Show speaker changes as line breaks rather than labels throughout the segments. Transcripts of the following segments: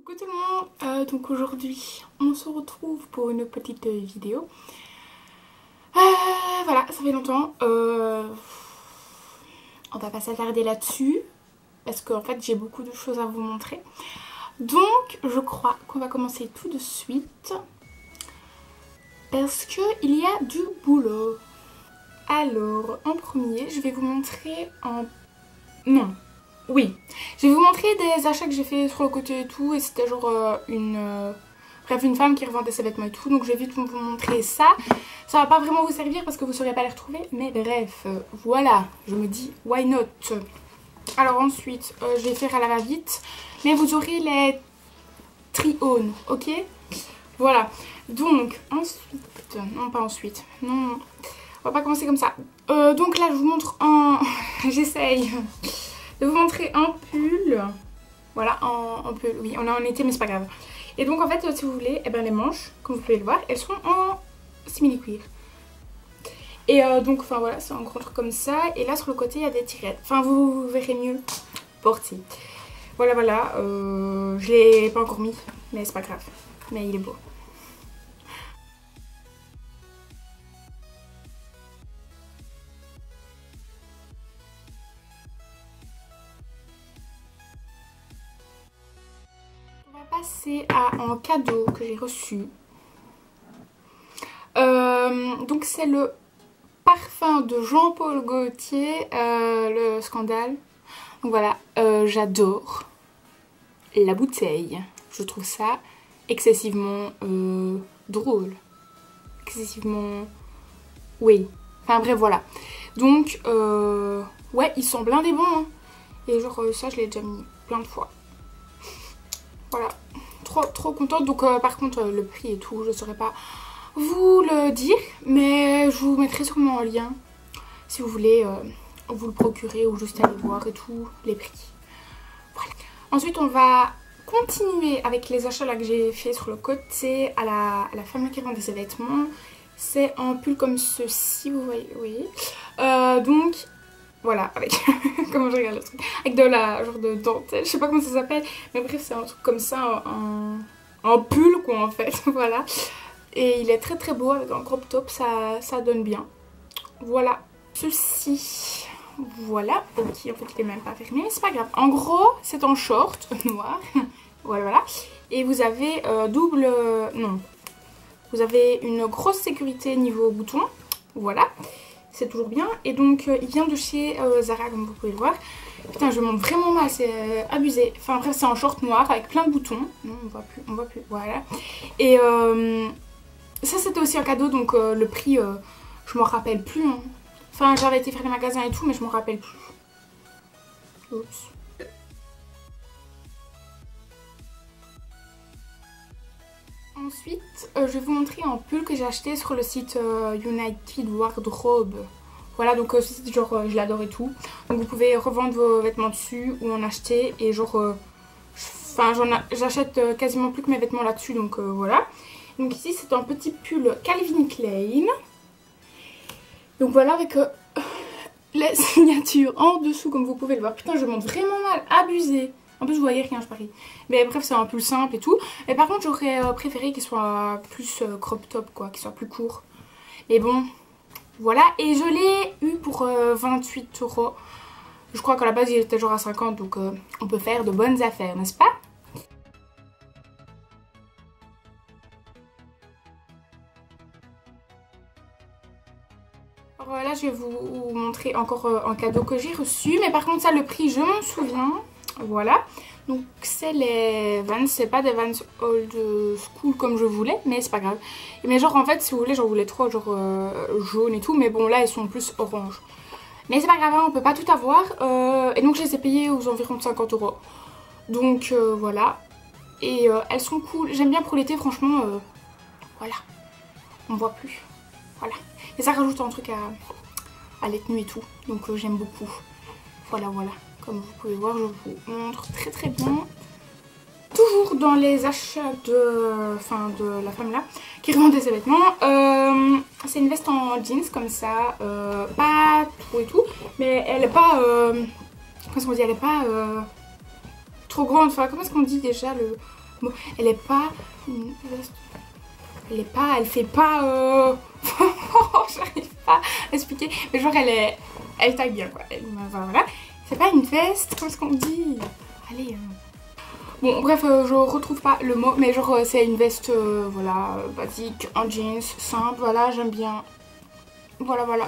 Coucou tout le monde, donc aujourd'hui on se retrouve pour une petite vidéo. Voilà, ça fait longtemps, on va pas s'attarder là-dessus parce qu'en fait j'ai beaucoup de choses à vous montrer. Donc je crois qu'on va commencer tout de suite parce qu'il y a du boulot. Alors en premier je vais vous montrer en... Non. Oui, je vais vous montrer des achats que j'ai fait sur le côté et tout, et c'était genre bref, une femme qui revendait ses vêtements et tout, donc je vais vite vous montrer ça. Ça va pas vraiment vous servir parce que vous saurez pas les retrouver, mais bref, voilà, je me dis why not. Alors ensuite, je vais faire à la va-vite, mais vous aurez les try-on, ok? Voilà, donc ensuite, non pas ensuite, non, on va pas commencer comme ça. Donc là je vous montre en... j'essaye de vous montrer un pull. Voilà, en pull. Oui, on est en été, mais c'est pas grave. Et donc, en fait, si vous voulez, eh ben, les manches, comme vous pouvez le voir, elles sont en simili-cuir. Et donc, enfin voilà, c'est un gros truc comme ça. Et là, sur le côté, il y a des tirettes. Enfin, vous verrez mieux porté. Voilà, voilà. Je l'ai pas encore mis, mais c'est pas grave. Mais il est beau. On va passer à un cadeau que j'ai reçu. Donc c'est le parfum de Jean-Paul Gaultier, le Scandale. Donc voilà, j'adore la bouteille. Je trouve ça excessivement drôle. Excessivement... Oui. Enfin bref, voilà. Donc, ouais, ils sont blindés bons. Hein. Et genre, ça, je l'ai déjà mis plein de fois. Voilà. Trop contente. Donc, par contre, le prix et tout, je ne saurais pas vous le dire. Mais je vous mettrai sûrement en lien si vous voulez vous le procurer ou juste aller voir et tout, les prix. Voilà. Ensuite, on va continuer avec les achats là que j'ai fait sur le côté à la femme qui vendait ses vêtements. C'est un pull comme ceci, vous voyez, oui. Donc, voilà, avec... comment je regarde le truc, avec de la genre de dentelle, je sais pas comment ça s'appelle, mais bref, c'est un truc comme ça, un pull quoi en fait, voilà. Et il est très beau avec un crop top, ça donne bien. Voilà, ceci, voilà, ok, en fait il est même pas fermé, mais c'est pas grave. En gros, c'est en short noir, voilà, et vous avez double, non, vous avez une grosse sécurité niveau bouton, voilà. C'est toujours bien. Et donc, il vient de chez Zara, comme vous pouvez le voir. Putain, je monte vraiment mal, c'est abusé. Enfin bref, c'est en short noir avec plein de boutons. Non, on voit plus, voilà. Et ça, c'était aussi un cadeau, donc le prix, je m'en rappelle plus. Hein. Enfin, j'avais été faire les magasins et tout, mais je m'en rappelle plus. Oups. Ensuite, je vais vous montrer un pull que j'ai acheté sur le site United Wardrobe. Voilà, donc genre je l'adore et tout. Donc vous pouvez revendre vos vêtements dessus ou en acheter. Et genre, enfin j'achète quasiment plus que mes vêtements là-dessus, donc voilà. Donc ici c'est un petit pull Calvin Klein. Donc voilà, avec les signatures en dessous comme vous pouvez le voir. Putain, je monte vraiment mal, abusé. En plus, vous voyez rien, je parie. Mais bref, c'est un pull simple et tout. Mais par contre, j'aurais préféré qu'il soit plus crop top, quoi. Qu'il soit plus court. Mais bon, voilà. Et je l'ai eu pour 28 €. Je crois qu'à la base, il était genre à 50. Donc, on peut faire de bonnes affaires, n'est-ce pas? Alors là, je vais vous montrer encore un cadeau que j'ai reçu. Mais par contre, ça, le prix, je m'en souviens. Voilà, donc c'est les Vans, c'est pas des Vans old school comme je voulais, mais c'est pas grave. Mais genre en fait si vous voulez j'en voulais trop genre jaune et tout, mais bon là ils sont plus orange. Mais c'est pas grave, hein, on peut pas tout avoir, et donc je les ai payés aux environs de 50 €. Donc voilà, et elles sont cool, j'aime bien pour l'été franchement, voilà, on voit plus, voilà. Et ça rajoute un truc à les tenues et tout, donc j'aime beaucoup, voilà. Comme vous pouvez voir, je vous montre très bien. Toujours dans les achats de la femme là, qui revendait ses vêtements. C'est une veste en jeans comme ça, pas trop et tout, mais elle est pas, comment est-ce qu'on dit, elle est pas trop grande. Enfin, comment est-ce qu'on dit déjà Bon, elle est pas... Elle fait pas... J'arrive pas à expliquer. Mais genre, elle taille bien, quoi. Voilà. C'est pas une veste, comment est-ce qu'on dit? Allez... Bon, bref, je retrouve pas le mot, mais genre, c'est une veste, voilà, basique, en jeans, simple, voilà, j'aime bien. Voilà, voilà.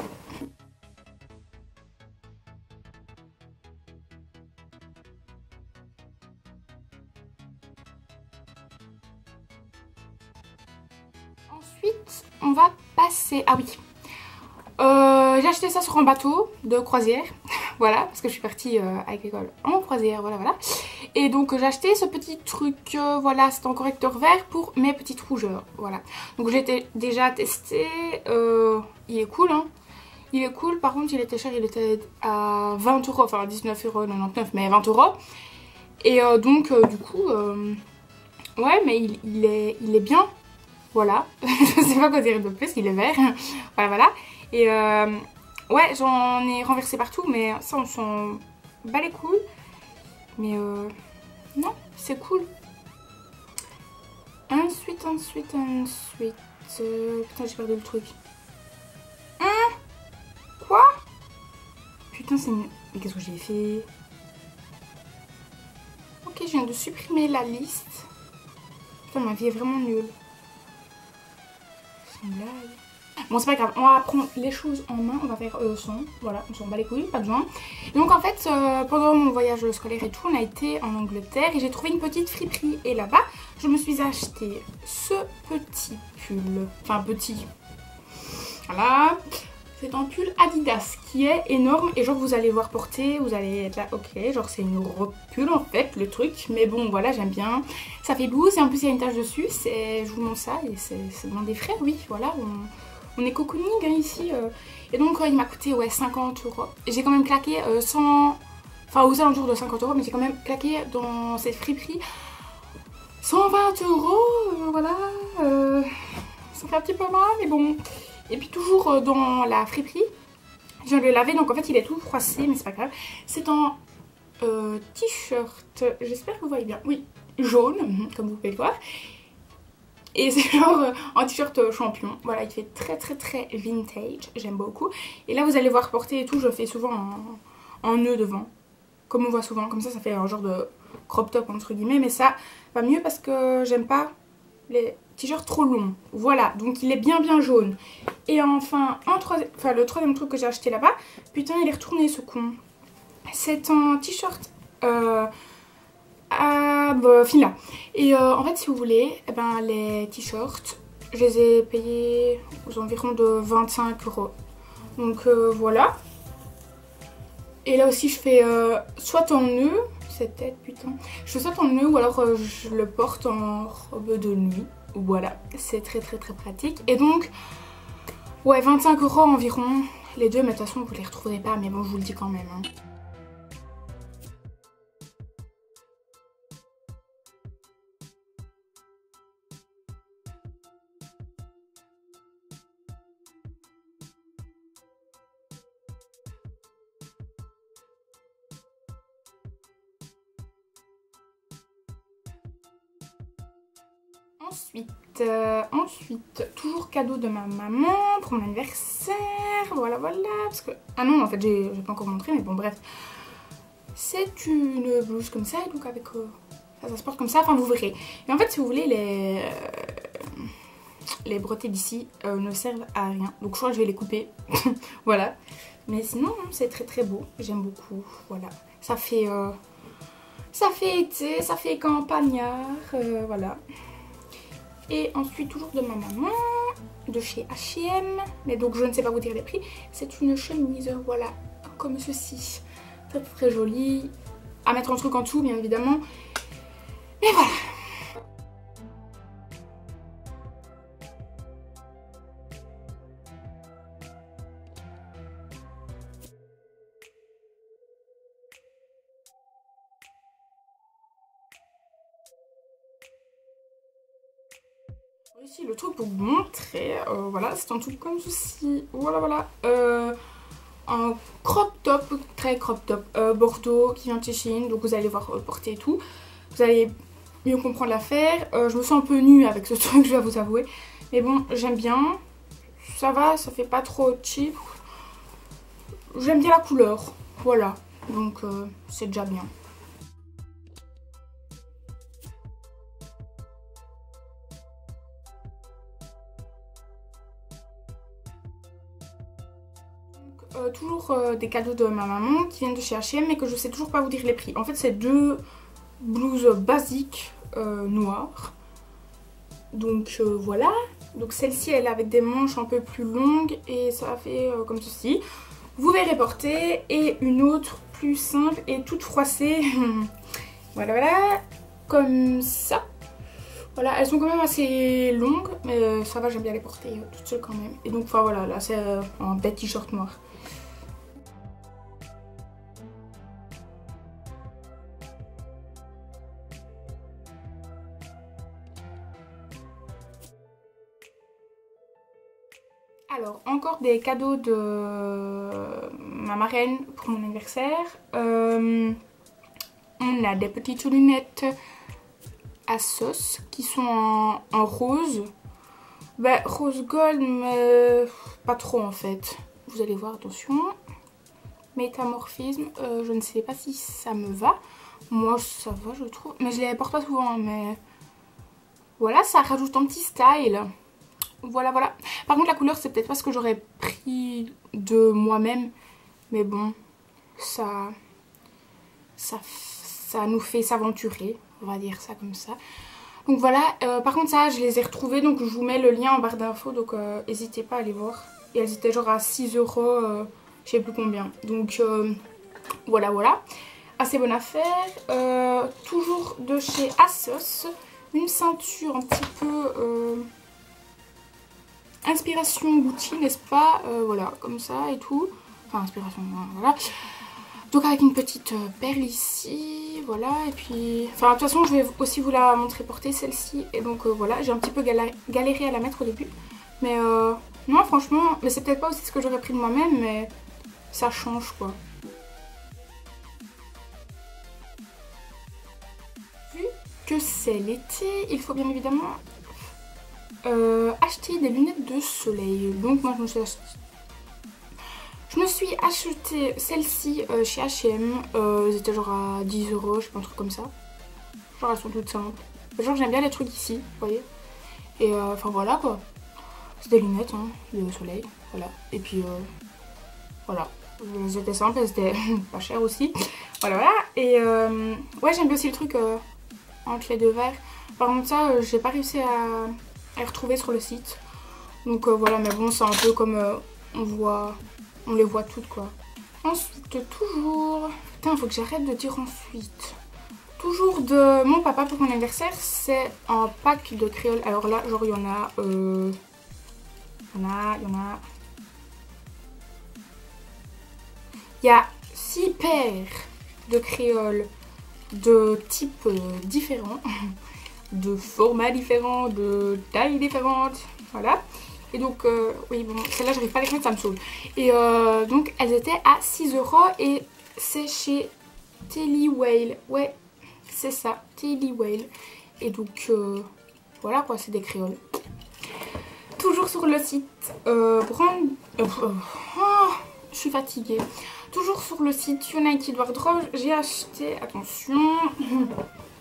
Ensuite, on va passer... Ah oui. J'ai acheté ça sur un bateau de croisière. Voilà, parce que je suis partie avec l'école en croisière, voilà, voilà. Et donc j'ai acheté ce petit truc, voilà, c'est un correcteur vert pour mes petites rougeurs, voilà. Donc j'ai déjà testé, il est cool, hein. Il est cool, par contre il était cher, il était à 20 €, enfin 19,99 €, mais 20 €. Et donc du coup, ouais, mais il est bien, voilà. Je sais pas quoi dire de plus, il est vert, voilà, voilà. Et ouais, j'en ai renversé partout, mais ça on s'en bat les couilles. Mais non, c'est cool. Ensuite... putain, j'ai perdu le truc. Hein? Quoi? Putain, c'est une... Mais qu'est-ce que j'ai fait? Ok, je viens de supprimer la liste. Putain, ma vie est vraiment nulle. C'est une blague. Bon, c'est pas grave, on va prendre les choses en main, on va faire son, voilà, on s'en bat les couilles, pas besoin. Donc en fait, pendant mon voyage scolaire et tout, on a été en Angleterre et j'ai trouvé une petite friperie. Et là-bas, je me suis acheté ce petit pull, enfin petit, voilà. C'est un pull Adidas qui est énorme et genre vous allez le voir porter, vous allez être là, ok, genre c'est une robe pull en fait, le truc. Mais bon, voilà, j'aime bien, ça fait loose et en plus il y a une tache dessus, je vous montre ça et c'est dans des frais, oui, voilà. On est cocooning hein, ici. Et donc il m'a coûté ouais, 50 €. J'ai quand même claqué 100... Enfin aux alentours de 50 €, mais j'ai quand même claqué dans cette friperie 120 €. Voilà. Ça fait un petit peu mal, mais bon. Et puis toujours dans la friperie, je viens de le laver, donc en fait il est tout froissé, mais c'est pas grave. C'est un t-shirt, j'espère que vous voyez bien. Oui, jaune, comme vous pouvez le voir. Et c'est genre un t-shirt champion. Voilà, il fait très très très vintage. J'aime beaucoup. Et là, vous allez voir porter et tout. Je fais souvent en nœud devant. Comme on voit souvent. Comme ça fait un genre de crop top entre guillemets. Mais ça va mieux parce que j'aime pas les t-shirts trop longs. Voilà, donc il est bien bien jaune. Et enfin, le troisième truc que j'ai acheté là-bas. Putain, il est retourné ce con. C'est un t-shirt... Fila. Et en fait si vous voulez, eh ben, les t-shirts, je les ai payés aux environs de 25 €. Donc voilà. Et là aussi je fais soit en nœud, cette tête putain. Je fais soit en nœud ou alors je le porte en robe de nuit. Voilà, c'est très très très pratique. Et donc, ouais 25 € environ les deux, mais de toute façon vous les retrouverez pas, mais bon je vous le dis quand même. Hein. Ensuite, toujours cadeau de ma maman pour mon anniversaire, voilà, parce que... Ah non, en fait, j'ai pas encore montré, mais bon, bref. C'est une blouse comme ça, donc avec... ça se porte comme ça, enfin, vous verrez. Mais en fait, si vous voulez, les bretelles d'ici ne servent à rien, donc je crois que je vais les couper, voilà. Mais sinon, c'est très très beau, j'aime beaucoup, voilà. Ça fait été, ça fait campagnard, voilà. Et ensuite, toujours de ma maman, de chez H&M, mais donc je ne sais pas vous dire les prix. C'est une chemise, voilà, comme ceci. Très très jolie. À mettre un truc en dessous, bien évidemment. Et voilà. Ici le truc pour vous montrer, voilà, c'est un truc comme ceci, voilà, un crop top, très crop top, bordeaux qui vient de chez Shein, donc vous allez voir porter et tout, vous allez mieux comprendre l'affaire. Je me sens un peu nue avec ce truc, je dois vous avouer. Mais bon, j'aime bien. Ça va, ça fait pas trop cheap. J'aime bien la couleur. Voilà. Donc c'est déjà bien. Toujours des cadeaux de ma maman qui viennent de chez H&M mais que je sais toujours pas vous dire les prix. En fait c'est deux blouses basiques noires. Donc voilà. Donc celle-ci elle est avec des manches un peu plus longues et ça fait comme ceci. Vous verrez porter. Et une autre plus simple et toute froissée. Voilà voilà. Comme ça. Voilà, elles sont quand même assez longues, mais ça va, j'aime bien les porter toutes seules quand même. Et donc, enfin voilà, là c'est un bête t-shirt noir. Alors, encore des cadeaux de ma marraine pour mon anniversaire. On a des petites lunettes à sauce qui sont en rose. Ben, rose gold, mais pas trop en fait. Vous allez voir, attention. Métamorphisme, je ne sais pas si ça me va. Moi, ça va, je trouve. Mais je les porte pas souvent, hein, mais voilà, ça rajoute un petit style. Voilà, voilà. Par contre, la couleur, c'est peut-être pas ce que j'aurais pris de moi-même. Mais bon, ça nous fait s'aventurer. On va dire ça comme ça. Donc voilà. Par contre, ça, je les ai retrouvés. Donc, je vous mets le lien en barre d'infos. Donc, n'hésitez pas à aller voir. Et elles étaient genre à 6 €. Je sais plus combien. Donc, voilà, voilà. Assez bonne affaire. Toujours de chez ASOS. Une ceinture un petit peu... inspiration Gucci, n'est-ce pas? Voilà, comme ça et tout. Enfin, inspiration, voilà. Donc avec une petite perle ici, voilà. Et puis, enfin, de toute façon, je vais aussi vous la montrer porter, celle-ci. Et donc, voilà, j'ai un petit peu galéré à la mettre au début. Mais non, franchement, mais c'est peut-être pas aussi ce que j'aurais pris de moi-même, mais ça change, quoi. Vu que c'est l'été, il faut bien évidemment... acheter des lunettes de soleil. Donc moi je me suis acheté celle-ci chez H&M. Elles étaient genre à 10 €, je sais pas, un truc comme ça. Genre elles sont toutes simples. Genre j'aime bien les trucs ici, vous voyez. Et enfin voilà quoi. C'est des lunettes hein, de soleil, voilà. Et puis voilà. Elles étaient simples, elles étaient pas chères aussi. Voilà voilà. Et ouais, j'aime bien aussi le truc entre les deux verres. Par contre ça, j'ai pas réussi à retrouver sur le site. Donc voilà, mais bon, c'est un peu comme on les voit toutes quoi. Ensuite, toujours... Putain, faut que j'arrête de dire ensuite. Toujours de mon papa pour mon anniversaire, c'est un pack de créoles. Alors là, genre il y en a... Il y a 6 paires de créoles de types différents. De formats différents, de tailles différentes, voilà. Et donc, oui, bon, celle-là, j'arrive pas à les mettre, ça me saoule. Et donc, elles étaient à 6 € et c'est chez Telly Whale. Ouais, c'est ça, Telly Whale. Et donc, voilà quoi, c'est des créoles. Toujours sur le site Brand... je suis fatiguée. Toujours sur le site United Wardrobe, j'ai acheté, attention...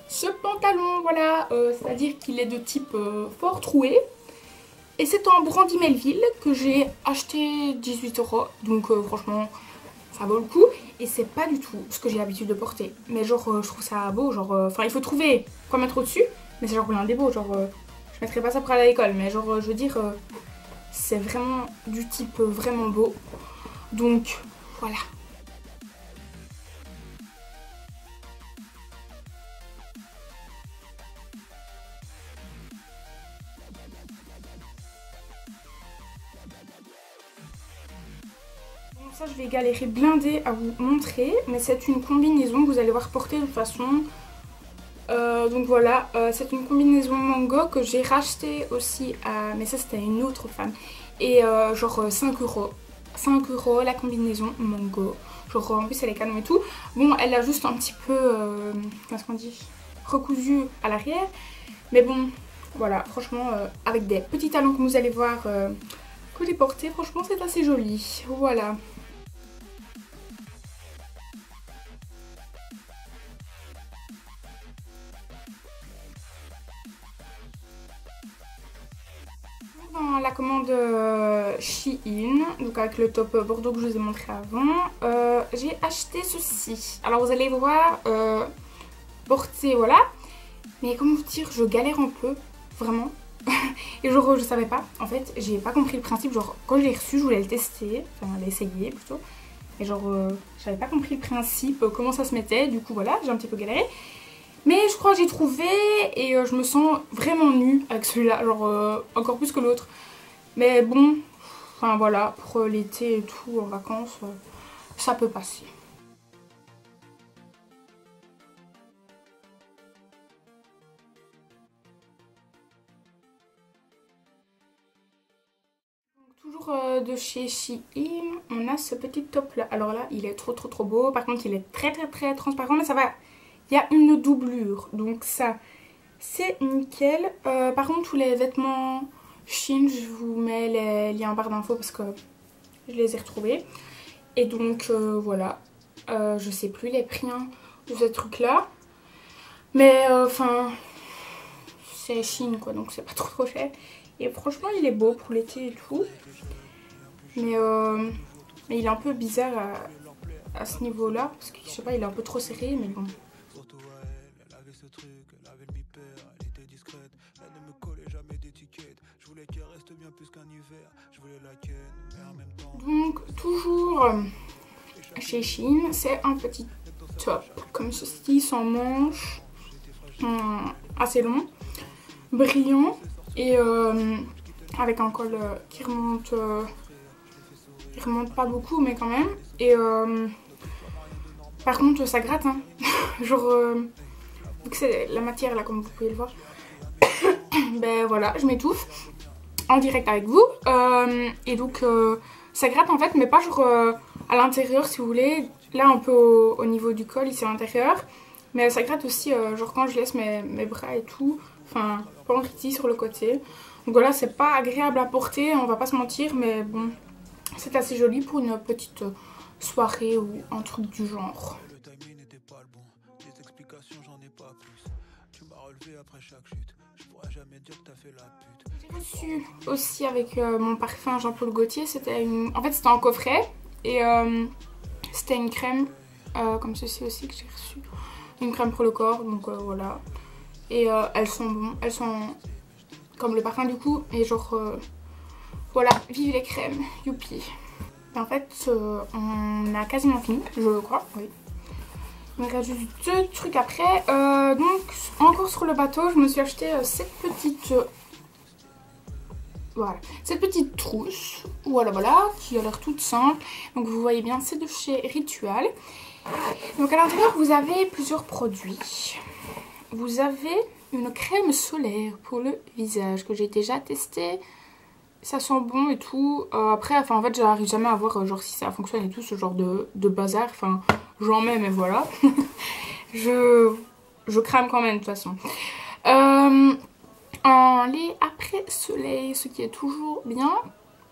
ce pantalon, voilà, c'est-à-dire qu'il est de type fort troué. Et c'est en Brandy Melville que j'ai acheté 18 €. Donc franchement, ça vaut le coup. Et c'est pas du tout ce que j'ai l'habitude de porter. Mais genre, je trouve ça beau, genre... Enfin, il faut trouver quoi mettre au-dessus. Mais c'est genre rien des beaux, genre... je mettrais pas ça pour aller à l'école. Mais genre, je veux dire, c'est vraiment du type vraiment beau. Donc, voilà. Ça, je vais galérer blindé à vous montrer, mais c'est une combinaison que vous allez voir porter de toute façon. Donc voilà, c'est une combinaison mango que j'ai racheté aussi à... Mais ça, c'était une autre femme. Et genre 5 €. 5 € la combinaison mango. Genre en plus, elle est canon et tout. Bon, elle a juste un petit peu... qu'est-ce qu'on dit? recousu à l'arrière. Mais bon, voilà, franchement, avec des petits talons comme vous allez voir que j'ai portés, franchement c'est assez joli. Voilà. Dans la commande Shein, donc avec le top bordeaux que je vous ai montré avant, j'ai acheté ceci. Alors vous allez voir, porté, voilà. Mais comment vous dire, je galère un peu, vraiment. Et genre je savais pas, en fait j'ai pas compris le principe, genre quand je l'ai reçu je voulais le tester, enfin l'essayer plutôt. Et genre j'avais pas compris le principe, comment ça se mettait, du coup voilà j'ai un petit peu galéré. Mais je crois que j'ai trouvé et je me sens vraiment nue avec celui-là, genre encore plus que l'autre. Mais bon, enfin voilà, pour l'été et tout, en vacances, ça peut passer. Toujours de chez Shein, on a ce petit top là. Alors là, il est trop beau. Par contre, il est très transparent, mais ça va. Il y a une doublure, donc ça, c'est nickel. Par contre, tous les vêtements Shein, je vous mets les liens en barre d'infos parce que je les ai retrouvés. Et donc voilà, je sais plus les prix hein, de ce truc là. Mais enfin, c'est Shein quoi, donc c'est pas trop cher. Et franchement, il est beau pour l'été et tout. Mais il est un peu bizarre à ce niveau-là. Parce que je sais pas, il est un peu trop serré, mais bon. Donc, toujours chez Shein, c'est un petit top comme ceci, sans manches, assez long, brillant et avec un col qui remonte pas beaucoup mais quand même. Et par contre ça gratte hein. Genre vu que c'est la matière là comme vous pouvez le voir. Ben voilà, je m'étouffe en direct avec vous. Et donc ça gratte en fait, mais pas genre à l'intérieur si vous voulez. Là un peu au niveau du col ici à l'intérieur. Mais ça gratte aussi genre quand je laisse mes bras et tout. Enfin, pas ici sur le côté. Donc voilà, c'est pas agréable à porter, on va pas se mentir, mais bon, c'est assez joli pour une petite soirée ou un truc du genre. J'ai reçu aussi avec mon parfum Jean-Paul Gaultier, c'était une... En fait c'était en coffret et c'était une crème comme ceci aussi que j'ai reçu. Une crème pour le corps, donc voilà. Et elles sont bonnes, elles sont comme le parfum du coup, et genre voilà, vive les crèmes, youpi. Et en fait on a quasiment fini, je crois, oui. Il me reste juste 2 trucs après. Donc encore sur le bateau, je me suis acheté cette petite voilà, cette petite trousse, voilà, qui a l'air toute simple. Donc vous voyez bien, c'est de chez Ritual. Donc à l'intérieur, vous avez plusieurs produits. Vous avez une crème solaire pour le visage que j'ai déjà testé. Ça sent bon et tout. Après, enfin en fait, j'arrive jamais à voir genre si ça fonctionne et tout, ce genre de bazar. Enfin, j'en mets, mais voilà. je crame quand même de toute façon. En lait après soleil, ce qui est toujours bien.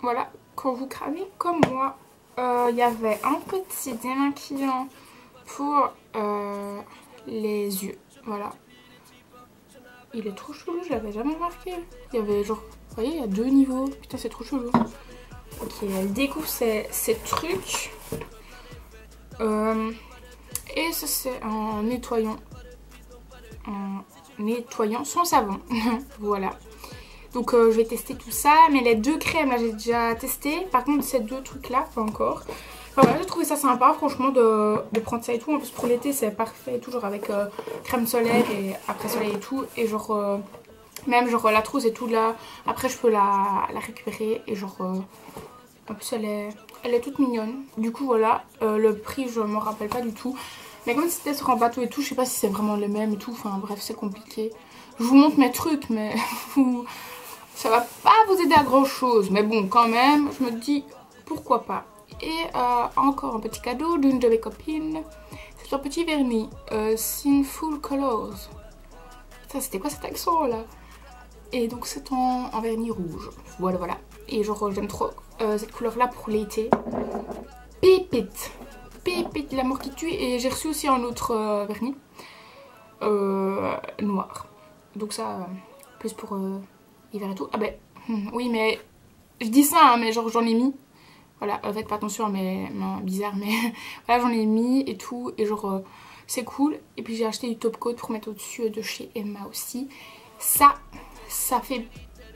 Voilà, quand vous cramez comme moi. Il y avait un petit démaquillant pour les yeux. Voilà. Il est trop chelou, je l'avais jamais remarqué. Il y avait genre, vous voyez, il y a 2 niveaux. Putain, c'est trop chelou. Ok, elle découvre ces trucs. Et ça, c'est en nettoyant. En nettoyant son savon. Voilà. Donc je vais tester tout ça. Mais les 2 crèmes, là, j'ai déjà testé. Par contre, ces 2 trucs-là, pas encore. Enfin, voilà, j'ai trouvé ça sympa, franchement, de prendre ça et tout. En plus, pour l'été, c'est parfait. Toujours avec crème solaire et après soleil et tout. Et genre, même genre la trousse et tout là. Après, je peux la récupérer. Et genre, en plus, elle est toute mignonne. Du coup, voilà. Le prix, je me rappelle pas du tout. Mais comme c'était sur un bateau et tout, je sais pas si c'est vraiment les mêmes et tout. Enfin, bref, c'est compliqué. Je vous montre mes trucs, mais ça va pas vous aider à grand chose. Mais bon, quand même, je me dis, pourquoi pas. Et encore un petit cadeau d'une de mes copines. C'est un petit vernis Sinful Colors. Ça c'était quoi cet accent là? Et donc c'est en vernis rouge. Voilà, voilà. Et genre j'aime trop cette couleur là pour l'été. Pépite. Pépite, l'amour qui tue. Et j'ai reçu aussi un autre vernis. Noir. Donc ça, plus pour hiver et tout. Ah ben, oui mais, je dis ça hein, mais genre j'en ai mis. Voilà, faites pas attention à mes mains bizarres, mais voilà, j'en ai mis et tout. Et genre, c'est cool. Et puis j'ai acheté du top coat pour mettre au-dessus de chez Emma aussi. Ça fait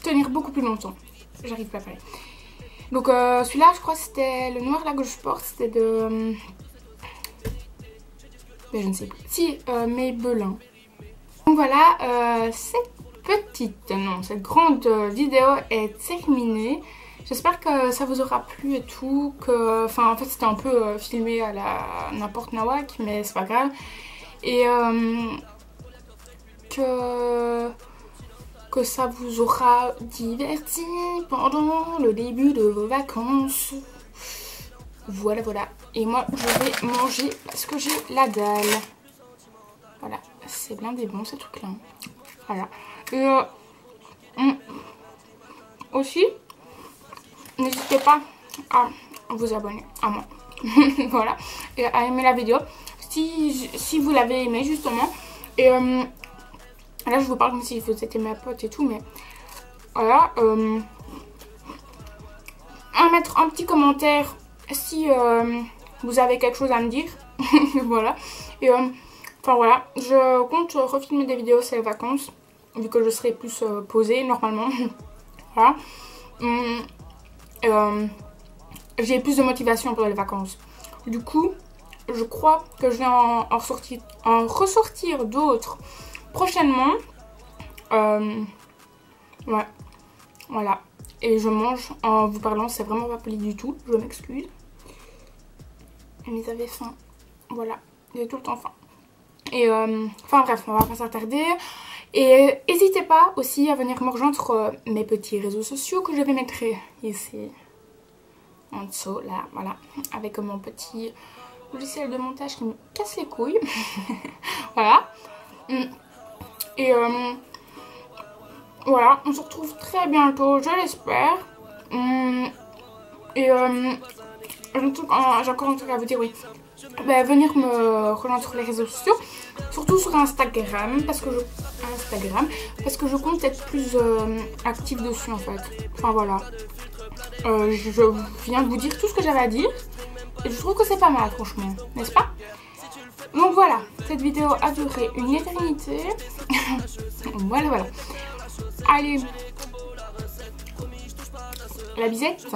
tenir beaucoup plus longtemps. J'arrive pas à parler. Donc celui-là, je crois que c'était le noir là que je porte. C'était de... mais je ne sais plus. Si, Maybelline. Donc voilà, cette grande vidéo est terminée. J'espère que ça vous aura plu et tout, enfin en fait c'était un peu filmé à la n'importe nawak, mais c'est pas grave. Et que ça vous aura diverti pendant le début de vos vacances. Voilà, voilà. Et moi je vais manger parce que j'ai la dalle. Voilà, c'est blindé bon ces trucs là. Voilà. Et aussi... n'hésitez pas à vous abonner à moi. Voilà. Et à aimer la vidéo. Si vous l'avez aimé justement. Et là je vous parle comme si vous étiez ma pote et tout. Mais voilà. À mettre un petit commentaire si vous avez quelque chose à me dire. Voilà. Et enfin voilà. Je compte refilmer des vidéos ces vacances. Vu que je serai plus posée normalement. Voilà. J'ai plus de motivation pour les vacances. Du coup, je crois que je vais en ressortir d'autres prochainement. Ouais, voilà. Et je mange en vous parlant, c'est vraiment pas poli du tout. Je m'excuse. Mais ils avaient faim. Voilà, j'ai tout le temps faim. Et enfin bref, on va pas s'attarder. Et n'hésitez pas aussi à venir me rejoindre sur mes petits réseaux sociaux que je vais mettre ici en dessous, là, voilà, avec mon petit logiciel de montage qui me casse les couilles. Voilà. Et voilà, on se retrouve très bientôt, je l'espère. Et j'ai encore un truc à vous dire, oui. Bah, venir me rejoindre sur les réseaux sociaux, surtout sur Instagram, parce que je compte être plus active dessus en fait. Enfin voilà. Je viens de vous dire tout ce que j'avais à dire et je trouve que c'est pas mal franchement, n'est-ce pas? Donc voilà, cette vidéo a duré une éternité. Voilà, voilà. Allez, la bisette.